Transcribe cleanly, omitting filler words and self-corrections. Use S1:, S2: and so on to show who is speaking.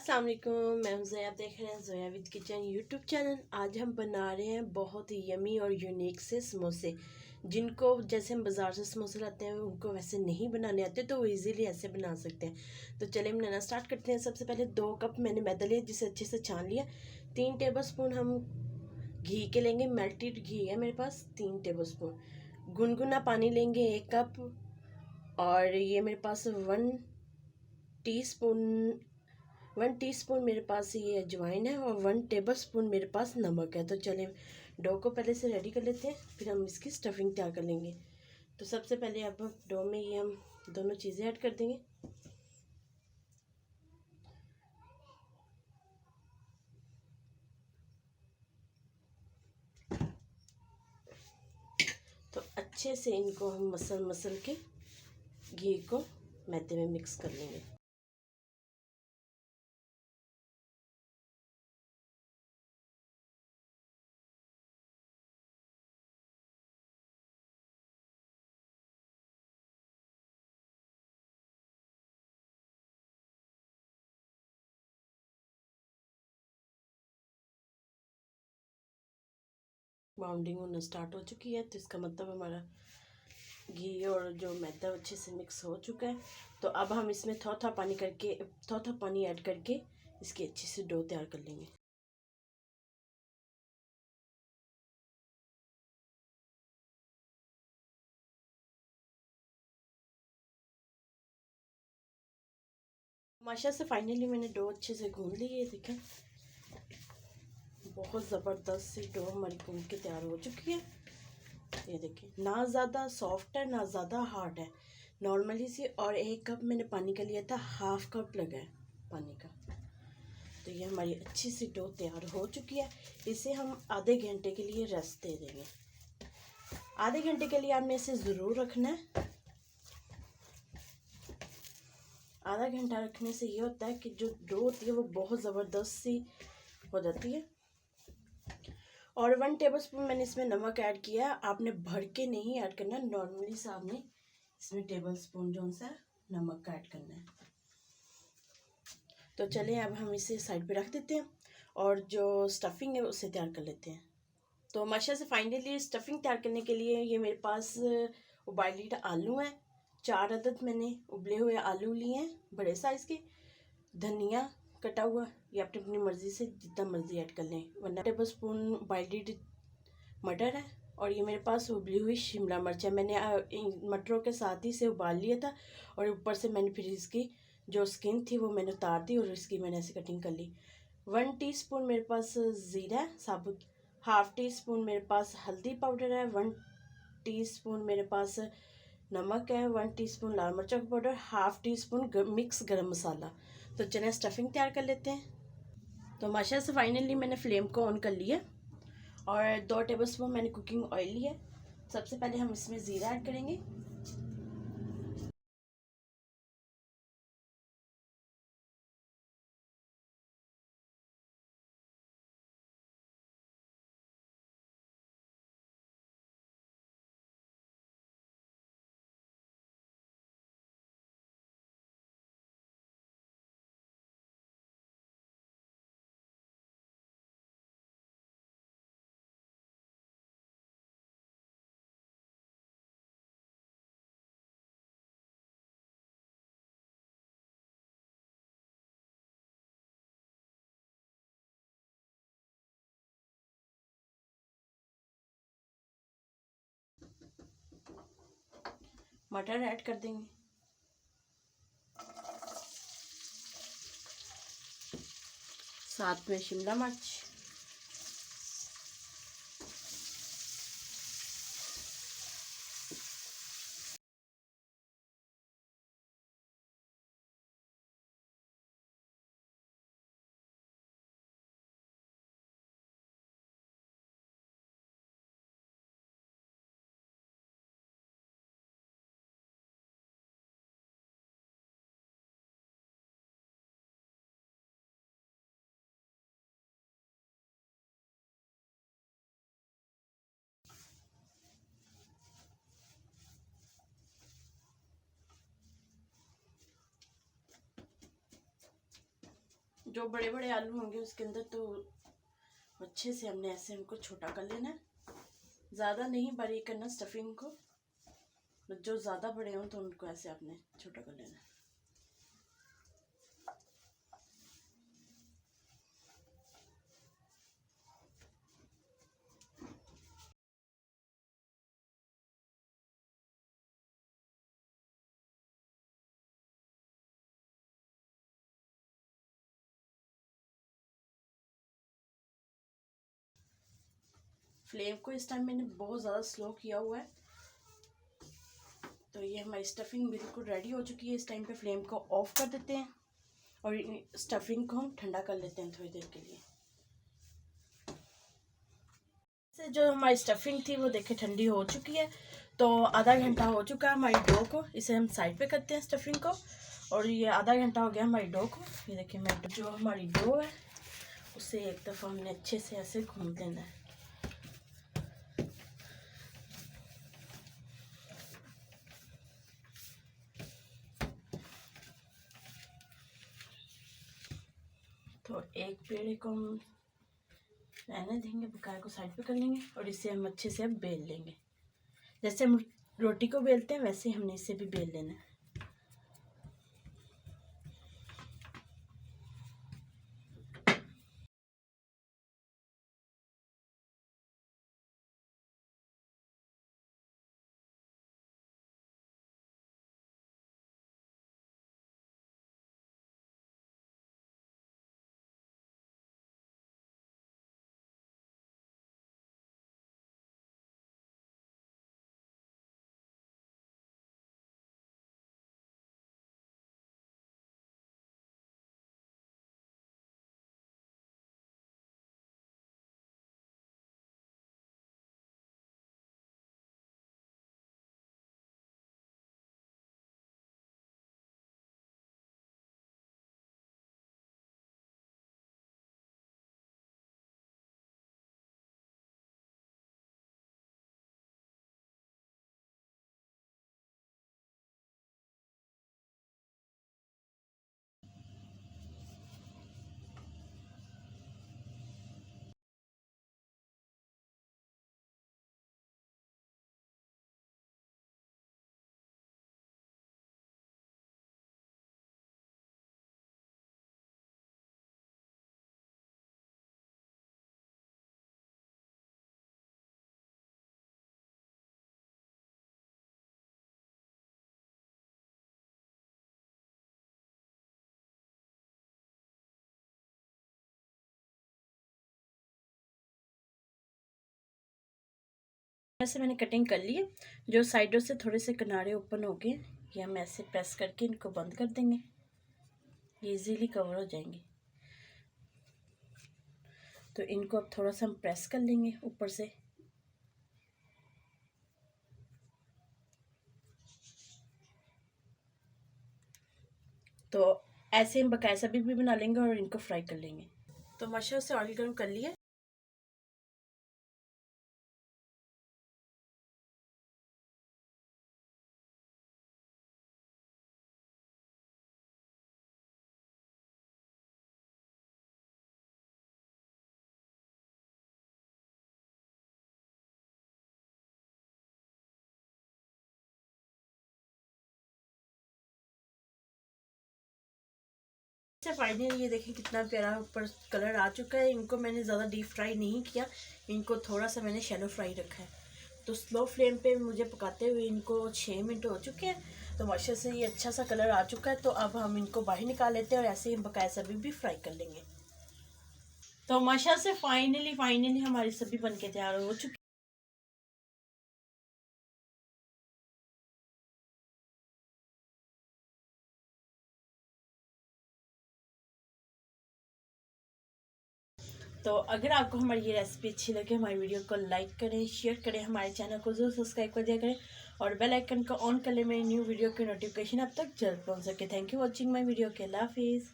S1: अस्सलाम वालेकुम, मैं हूं ज़ोया। आप देख रहे हैं Zoya with kitchen YouTube channel. आज हम बना रहे हैं बहुत ही यमी और यूनिक से समोसे, जिनको जैसे हम बाज़ार से समोसे लाते हैं उनको वैसे नहीं बनाने आते, तो वो इजीली ऐसे बना सकते हैं। तो चलिए हम बनाना स्टार्ट करते हैं। सबसे पहले 2 कप मैंने मैदा लिया, जिसे अच्छे से छान लिया। 3 टेबलस्पून हम घी के लेंगे, मेल्टेड घी है मेरे पास 3 टेबलस्पून। गुनगुना पानी लेंगे 1 कप। और ये मेरे पास 1 टीस्पून मेरे पास ये अजवाइन है और 1 टेबलस्पून मेरे पास नमक है। तो चलें डो को पहले से रेडी कर लेते हैं, फिर हम इसकी स्टफिंग तैयार कर लेंगे। तो सबसे पहले अब डो में ये हम दोनों चीज़ें ऐड कर देंगे। तो अच्छे से इनको हम मसल के घी को मैदे में मिक्स कर लेंगे। बाउंडिंग होना स्टार्ट हो चुकी है, तो इसका मतलब हमारा घी और जो मैदा अच्छे से मिक्स हो चुका है। तो अब हम इसमें थोड़ा पानी ऐड करके इसकी अच्छी से डो तैयार कर लेंगे। माशा से फाइनली मैंने डो अच्छे से गूंद ली है। देखें बहुत ज़बरदस्त सी डो हमारी गूंद के तैयार हो चुकी है। ये देखिए ना ज़्यादा सॉफ्ट है ना ज़्यादा हार्ड है, नॉर्मली सी। और 1 कप मैंने पानी का लिया था, हाफ कप लगा है पानी का। तो ये हमारी अच्छी सी डो तैयार हो चुकी है। इसे हम आधे घंटे के लिए रेस्ट दे देंगे। आधे घंटे के लिए आपने इसे ज़रूर रखना है। आधा घंटा रखने से ये होता है कि जो डो होती है वो बहुत ज़बरदस्त सी हो जाती है। और 1 टेबलस्पून मैंने इसमें नमक ऐड किया है। आपने भर के नहीं ऐड करना, नॉर्मली सा आपने इसमें टेबलस्पून जो सा नमक का ऐड करना है। तो चलें अब हम इसे साइड पे रख देते हैं और जो स्टफिंग है उसे तैयार कर लेते हैं। तो माशा से फाइनली स्टफिंग तैयार करने के लिए ये मेरे पास उबाइल्ड आलू हैं। 4 अदद मैंने उबले हुए आलू लिए हैं, बड़े साइज़ के। धनिया कटा हुआ, ये अपनी अपनी मर्ज़ी से जितना मर्ज़ी ऐड कर लें। 1 टेबलस्पून उबाइल्ड मटर है। और ये मेरे पास उबली हुई शिमला मिर्च है। मैंने मटरों के साथ ही इसे उबाल लिया था और ऊपर से मैंने फिर इसकी जो स्किन थी वो मैंने उतार दी और इसकी मैंने ऐसे कटिंग कर ली। 1 टीस्पून मेरे पास ज़ीरा है साबुत। हाफ़ टी स्पून मेरे पास हल्दी पाउडर है। 1 टीस्पून मेरे पास नमक है। 1 टीस्पून लाल मिर्च powder. Half tea spoon mix गरम मसाला। तो चलिए स्टफिंग तैयार कर लेते हैं। तो माशा से फाइनली मैंने फ्लेम को ऑन कर लिया और 2 टेबलस्पून मैंने कुकिंग ऑयल लिया। सबसे पहले हम इसमें ज़ीरा ऐड करेंगे। मटर ऐड कर देंगे। साथ में शिमला मिर्च। जो बड़े बड़े आलू होंगे उसके अंदर तो अच्छे से हमने ऐसे उनको छोटा कर लेना है, ज़्यादा नहीं बारीक करना स्टफिंग को। जो ज़्यादा बड़े हों तो उनको ऐसे आपने छोटा कर लेना है। फ्लेम को इस टाइम मैंने बहुत ज़्यादा स्लो किया हुआ है। तो ये हमारी स्टफिंग बिल्कुल रेडी हो चुकी है। इस टाइम पे फ्लेम को ऑफ कर देते हैं और स्टफिंग को हम ठंडा कर लेते हैं थोड़ी देर के लिए। से जो हमारी स्टफिंग थी वो देखिए ठंडी हो चुकी है। तो आधा घंटा हो चुका है हमारी डो को। इसे हम साइड पे करते हैं स्टफिंग को। और ये आधा घंटा हो गया हमारी डो को। ये देखिए मैं जो हमारी डो है उसे एक दफ़ा हमने अच्छे से ऐसे घूम देना है। तो एक पेड़े को हम रहने देंगे, बकाया को साइड पे कर लेंगे और इसे हम अच्छे से बेल लेंगे। जैसे हम रोटी को बेलते हैं वैसे हमने इसे भी बेल लेना है। ऐसे मैंने कटिंग कर ली है। जो साइडों से थोड़े से किनारे ओपन हो गए ये हम ऐसे प्रेस करके इनको बंद कर देंगे। ये इजीली कवर हो जाएंगे। तो इनको अब थोड़ा सा हम प्रेस कर लेंगे ऊपर से। तो ऐसे हम बकाया सब्जी भी बना लेंगे और इनको फ्राई कर लेंगे। तो माशाल्लाह से ऑयल गर्म कर लिया। फाइनली ये देखिए कितना प्यारा ऊपर कलर आ चुका है। इनको मैंने ज़्यादा डीप फ्राई नहीं किया, इनको थोड़ा सा मैंने शैलो फ्राई रखा है। तो स्लो फ्लेम पे मुझे पकाते हुए इनको 6 मिनट हो चुके हैं। तो माशा से ये अच्छा सा कलर आ चुका है। तो अब हम इनको बाहर निकाल लेते हैं और ऐसे ही हम बकाया सब्जी भी फ्राई कर लेंगे। तो माशा से फाइनली हमारी सब्जी बन के तैयार हो चुकी है। तो अगर आपको हमारी ये रेसिपी अच्छी लगे हमारी वीडियो को लाइक करें, शेयर करें, हमारे चैनल को जरूर सब्सक्राइब कर दिया करें और बेल आइकन को ऑन कर लें मेरी न्यू वीडियो की नोटिफिकेशन अब तक जल्द पहुंच सके। Thank you watching my video के। अल्लाह हाफिज़।